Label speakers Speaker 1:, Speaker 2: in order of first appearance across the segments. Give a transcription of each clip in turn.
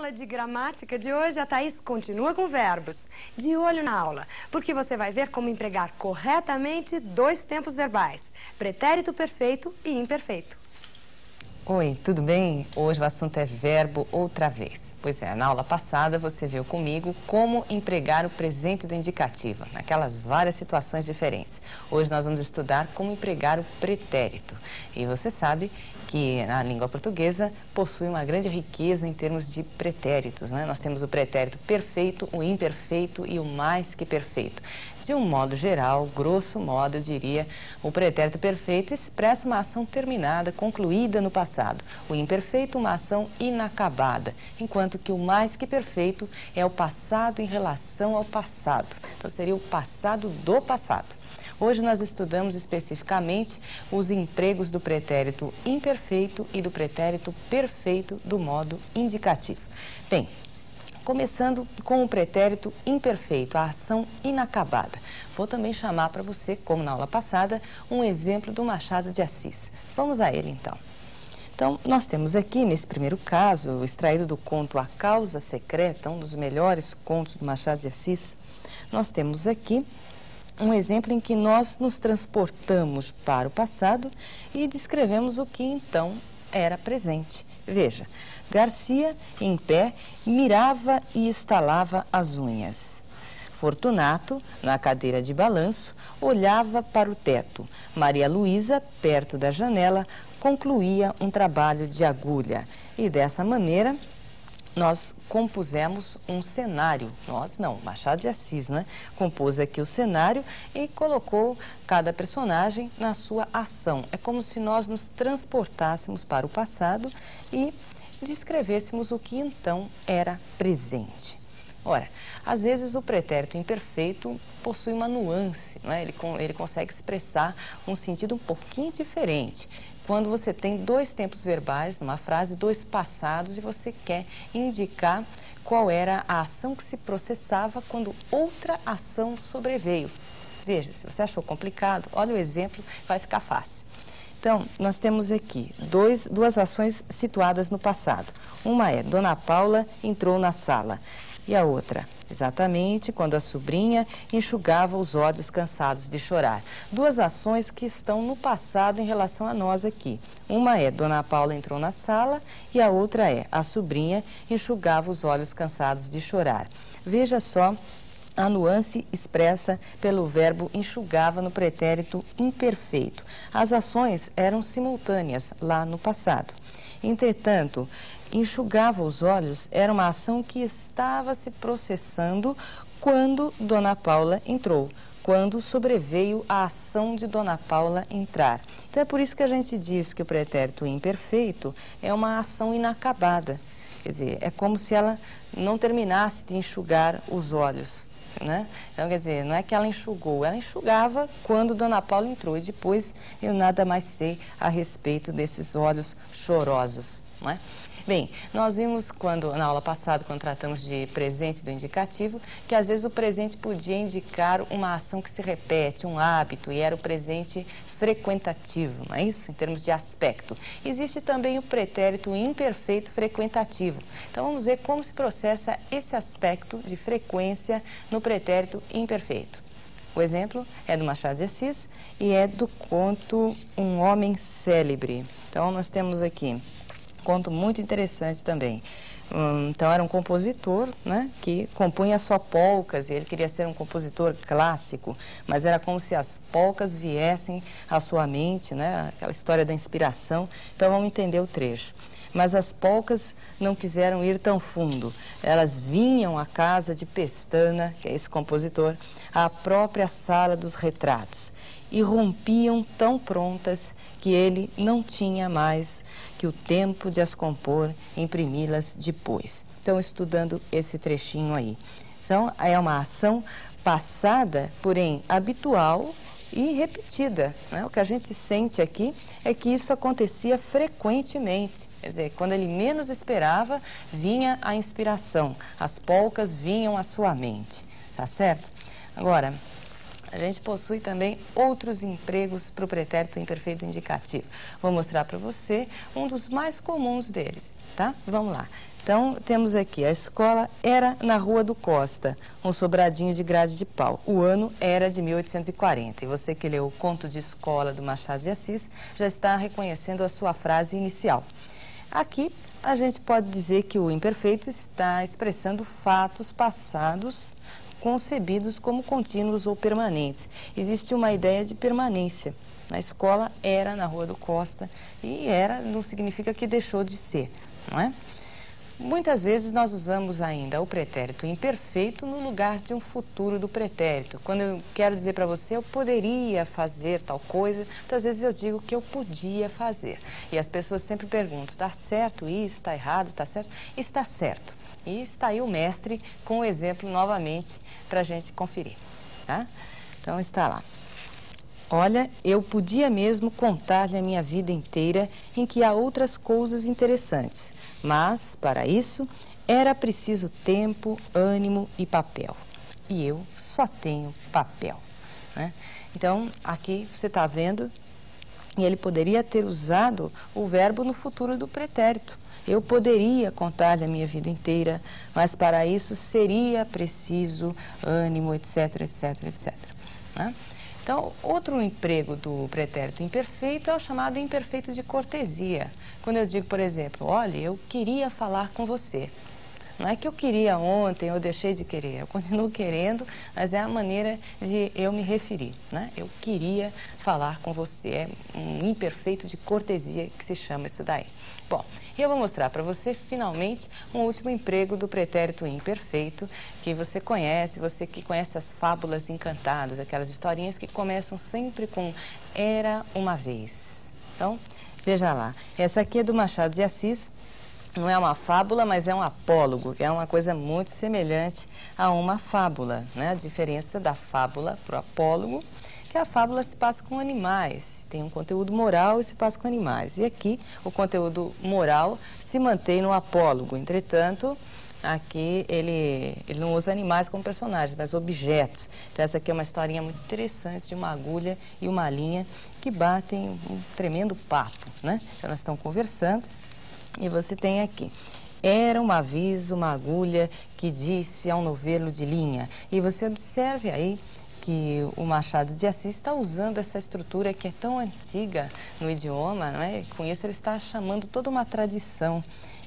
Speaker 1: aula de gramática de hoje, a Thaís continua com verbos. De olho na aula, porque você vai ver como empregar corretamente dois tempos verbais: pretérito perfeito e imperfeito.
Speaker 2: Oi, tudo bem? Hoje o assunto é verbo outra vez. Pois é, na aula passada você viu comigo como empregar o presente do indicativo, naquelas várias situações diferentes. Hoje nós vamos estudar como empregar o pretérito. E você sabe que a língua portuguesa possui uma grande riqueza em termos de pretéritos, né? Nós temos o pretérito perfeito, o imperfeito e o mais que perfeito. De um modo geral, grosso modo, eu diria, o pretérito perfeito expressa uma ação terminada, concluída no passado. O imperfeito, uma ação inacabada, enquanto que o mais que perfeito é o passado em relação ao passado. Então, seria o passado do passado. Hoje nós estudamos especificamente os empregos do pretérito imperfeito e do pretérito perfeito do modo indicativo. Bem, começando com o pretérito imperfeito, a ação inacabada. Vou também chamar para você, como na aula passada, um exemplo do Machado de Assis. Vamos a ele, então. Então, nós temos aqui, nesse primeiro caso, extraído do conto A Causa Secreta, um dos melhores contos do Machado de Assis, nós temos aqui um exemplo em que nós nos transportamos para o passado e descrevemos o que então era presente. Veja, Garcia, em pé, mirava e estalava as unhas. Fortunato, na cadeira de balanço, olhava para o teto. Maria Luísa, perto da janela, concluía um trabalho de agulha. E dessa maneira, nós compusemos um cenário. Nós não, Machado de Assis, né? Compôs aqui o cenário e colocou cada personagem na sua ação. É como se nós nos transportássemos para o passado e descrevêssemos o que então era presente. Ora, às vezes o pretérito imperfeito possui uma nuance, não é? Ele consegue expressar um sentido um pouquinho diferente. Quando você tem dois tempos verbais numa frase, dois passados, e você quer indicar qual era a ação que se processava quando outra ação sobreveio. Veja, se você achou complicado, olha o exemplo, vai ficar fácil. Então, nós temos aqui duas ações situadas no passado. Uma é, Dona Paula entrou na sala. E a outra, exatamente quando a sobrinha enxugava os olhos cansados de chorar. Duas ações que estão no passado em relação a nós aqui. Uma é, Dona Paula entrou na sala, e a outra é, a sobrinha enxugava os olhos cansados de chorar. Veja só a nuance expressa pelo verbo enxugava no pretérito imperfeito. As ações eram simultâneas lá no passado. Entretanto, enxugava os olhos era uma ação que estava se processando quando Dona Paula entrou, quando sobreveio a ação de Dona Paula entrar. Então é por isso que a gente diz que o pretérito imperfeito é uma ação inacabada. Quer dizer, é como se ela não terminasse de enxugar os olhos, né? Então, quer dizer, não é que ela enxugou, ela enxugava quando Dona Paula entrou, e depois eu nada mais sei a respeito desses olhos chorosos, não é? Bem, nós vimos na aula passada, quando tratamos de presente do indicativo, que às vezes o presente podia indicar uma ação que se repete, um hábito, e era o presente frequentativo, não é isso? Em termos de aspecto. Existe também o pretérito imperfeito frequentativo. Então vamos ver como se processa esse aspecto de frequência no pretérito imperfeito. O exemplo é do Machado de Assis e é do conto Um Homem Célebre. Então nós temos aqui conto muito interessante também. Então, era um compositor, né, que compunha só polcas, e ele queria ser um compositor clássico, mas era como se as polcas viessem à sua mente, né, aquela história da inspiração. Então, vamos entender o trecho. Mas as polcas não quiseram ir tão fundo. Elas vinham à casa de Pestana, que é esse compositor, à própria sala dos retratos, e rompiam tão prontas que ele não tinha mais que o tempo de as compor, imprimi-las depois. Então, estudando esse trechinho aí. Então, é uma ação passada, porém habitual e repetida, né? O que a gente sente aqui é que isso acontecia frequentemente. Quer dizer, quando ele menos esperava, vinha a inspiração. As polcas vinham à sua mente, tá certo? Agora, a gente possui também outros empregos para o pretérito imperfeito indicativo. Vou mostrar para você um dos mais comuns deles, tá? Vamos lá. Então, temos aqui, a escola era na Rua do Costa, um sobradinho de grade de pau. O ano era de 1840. E você que leu o Conto de Escola do Machado de Assis já está reconhecendo a sua frase inicial. Aqui, a gente pode dizer que o imperfeito está expressando fatos passados concebidos como contínuos ou permanentes. Existe uma ideia de permanência. A escola era na Rua do Costa e era não significa que deixou de ser, não é? Muitas vezes nós usamos ainda o pretérito imperfeito no lugar de um futuro do pretérito. Quando eu quero dizer para você, eu poderia fazer tal coisa, muitas vezes eu digo que eu podia fazer. E as pessoas sempre perguntam, está certo isso, está errado, está certo? Está certo. E está aí o mestre com o exemplo novamente para a gente conferir, tá? Então está lá. Olha, eu podia mesmo contar-lhe a minha vida inteira em que há outras coisas interessantes, mas, para isso, era preciso tempo, ânimo e papel. E eu só tenho papel, né? Então, aqui você está vendo, e ele poderia ter usado o verbo no futuro do pretérito. Eu poderia contar-lhe a minha vida inteira, mas para isso seria preciso ânimo, etc, etc, etc, né? Então, outro emprego do pretérito imperfeito é o chamado imperfeito de cortesia. Quando eu digo, por exemplo, olha, eu queria falar com você. Não é que eu queria ontem, eu deixei de querer, eu continuo querendo, mas é a maneira de eu me referir, né? Eu queria falar com você, é um imperfeito de cortesia que se chama isso daí. Bom, e eu vou mostrar para você, finalmente, um último emprego do pretérito imperfeito, que você que conhece as fábulas encantadas, aquelas historinhas que começam sempre com era uma vez. Então, veja lá, essa aqui é do Machado de Assis. Não é uma fábula, mas é um apólogo, que é uma coisa muito semelhante a uma fábula, né? A diferença da fábula para o apólogo, que a fábula se passa com animais, tem um conteúdo moral e se passa com animais. E aqui o conteúdo moral se mantém no apólogo, entretanto, aqui ele não usa animais como personagens, mas objetos. Então essa aqui é uma historinha muito interessante de uma agulha e uma linha que batem um tremendo papo, né? Então elas estão conversando. E você tem aqui, era uma vez uma agulha que disse a um novelo de linha. E você observe aí que o Machado de Assis está usando essa estrutura que é tão antiga no idioma, não é? Com isso ele está chamando toda uma tradição.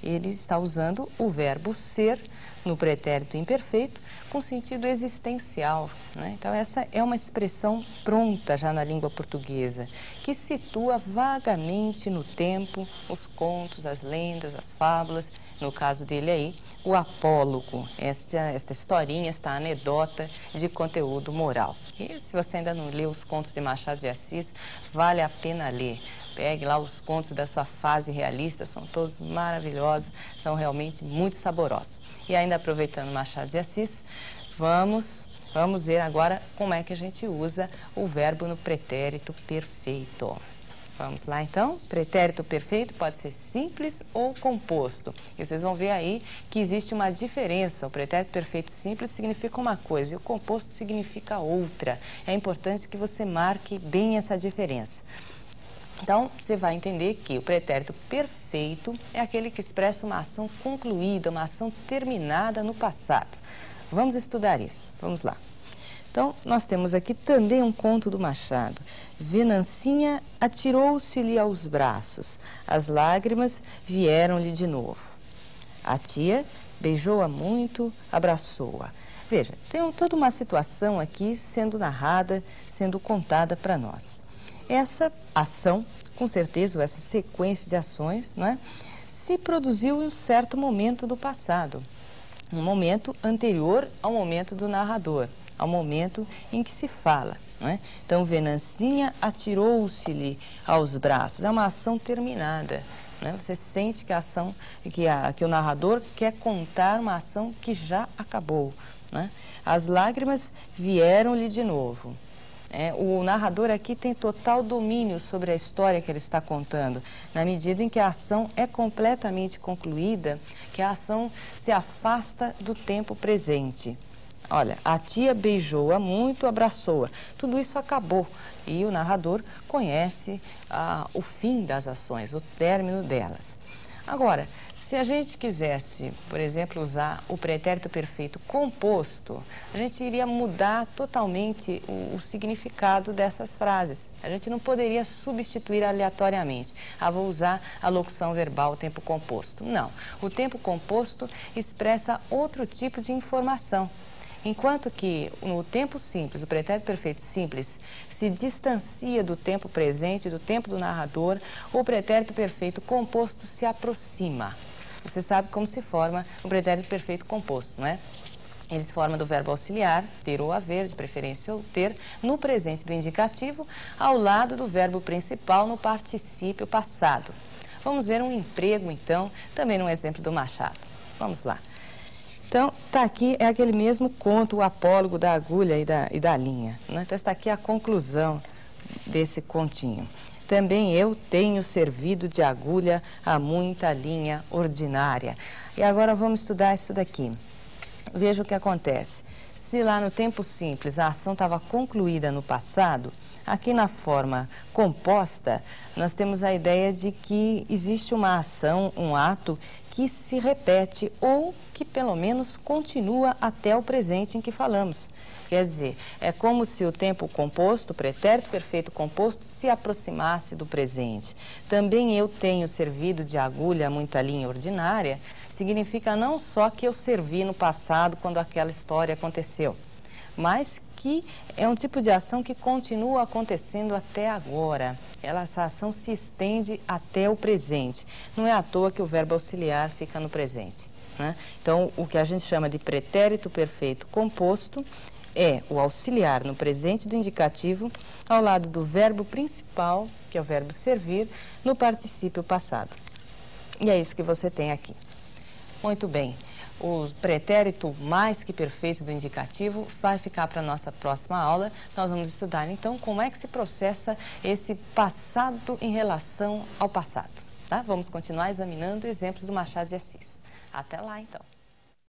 Speaker 2: Ele está usando o verbo ser no pretérito imperfeito com sentido existencial, né? Então essa é uma expressão pronta já na língua portuguesa, que situa vagamente no tempo os contos, as lendas, as fábulas, no caso dele aí, o apólogo, esta historinha, esta anedota de conteúdo moral. E se você ainda não leu os contos de Machado de Assis, vale a pena ler. Pegue lá os contos da sua fase realista, são todos maravilhosos, são realmente muito saborosos. E ainda aproveitando Machado de Assis, vamos ver agora como é que a gente usa o verbo no pretérito perfeito. Vamos lá então, pretérito perfeito pode ser simples ou composto. E vocês vão ver aí que existe uma diferença. O pretérito perfeito simples significa uma coisa e o composto significa outra. É importante que você marque bem essa diferença. Então, você vai entender que o pretérito perfeito é aquele que expressa uma ação concluída, uma ação terminada no passado. Vamos estudar isso. Vamos lá. Então, nós temos aqui também um conto do Machado. Venancinha atirou-se-lhe aos braços, as lágrimas vieram-lhe de novo. A tia beijou-a muito, abraçou-a. Veja, tem toda uma situação aqui sendo narrada, sendo contada para nós. Essa ação, com certeza, essa sequência de ações, não é, se produziu em um certo momento do passado, um momento anterior ao momento do narrador, ao momento em que se fala, não é? Então, Venancinha atirou-se-lhe aos braços, é uma ação terminada, né? Você sente que a ação, que o narrador quer contar uma ação que já acabou, né? As lágrimas vieram-lhe de novo. O narrador aqui tem total domínio sobre a história que ele está contando, na medida em que a ação é completamente concluída, que a ação se afasta do tempo presente. Olha, a tia beijou-a muito, abraçou-a. Tudo isso acabou e o narrador conhece o fim das ações, o término delas. Agora, Se a gente quisesse, por exemplo, usar o pretérito perfeito composto, a gente iria mudar totalmente o significado dessas frases. A gente não poderia substituir aleatoriamente. Vou usar a locução verbal, o tempo composto. Não. O tempo composto expressa outro tipo de informação. Enquanto que no tempo simples, o pretérito perfeito simples, se distancia do tempo presente, do tempo do narrador, o pretérito perfeito composto se aproxima. Você sabe como se forma o pretérito perfeito composto, não é? Ele se forma do verbo auxiliar, ter ou haver, de preferência ou ter, no presente do indicativo, ao lado do verbo principal no particípio passado. Vamos ver um emprego, então, também num exemplo do Machado. Vamos lá. Então, está aqui, é aquele mesmo conto, o apólogo da agulha e da linha, né? Então, está aqui a conclusão desse continho. Também eu tenho servido de agulha a muita linha ordinária. E agora vamos estudar isso daqui. Veja o que acontece. Se lá no tempo simples a ação estava concluída no passado, aqui na forma composta, nós temos a ideia de que existe uma ação, um ato, que se repete ou que pelo menos continua até o presente em que falamos. Quer dizer, é como se o tempo composto, o pretérito perfeito composto, se aproximasse do presente. Também eu tenho servido de agulha a muita linha ordinária, significa não só que eu servi no passado quando aquela história aconteceu, mas que é um tipo de ação que continua acontecendo até agora. Essa ação se estende até o presente. Não é à toa que o verbo auxiliar fica no presente, né? Então, o que a gente chama de pretérito perfeito composto é o auxiliar no presente do indicativo ao lado do verbo principal, que é o verbo servir, no particípio passado. E é isso que você tem aqui. Muito bem. O pretérito mais que perfeito do indicativo vai ficar para a nossa próxima aula. Nós vamos estudar, então, como é que se processa esse passado em relação ao passado, tá? Vamos continuar examinando exemplos do Machado de Assis. Até lá, então.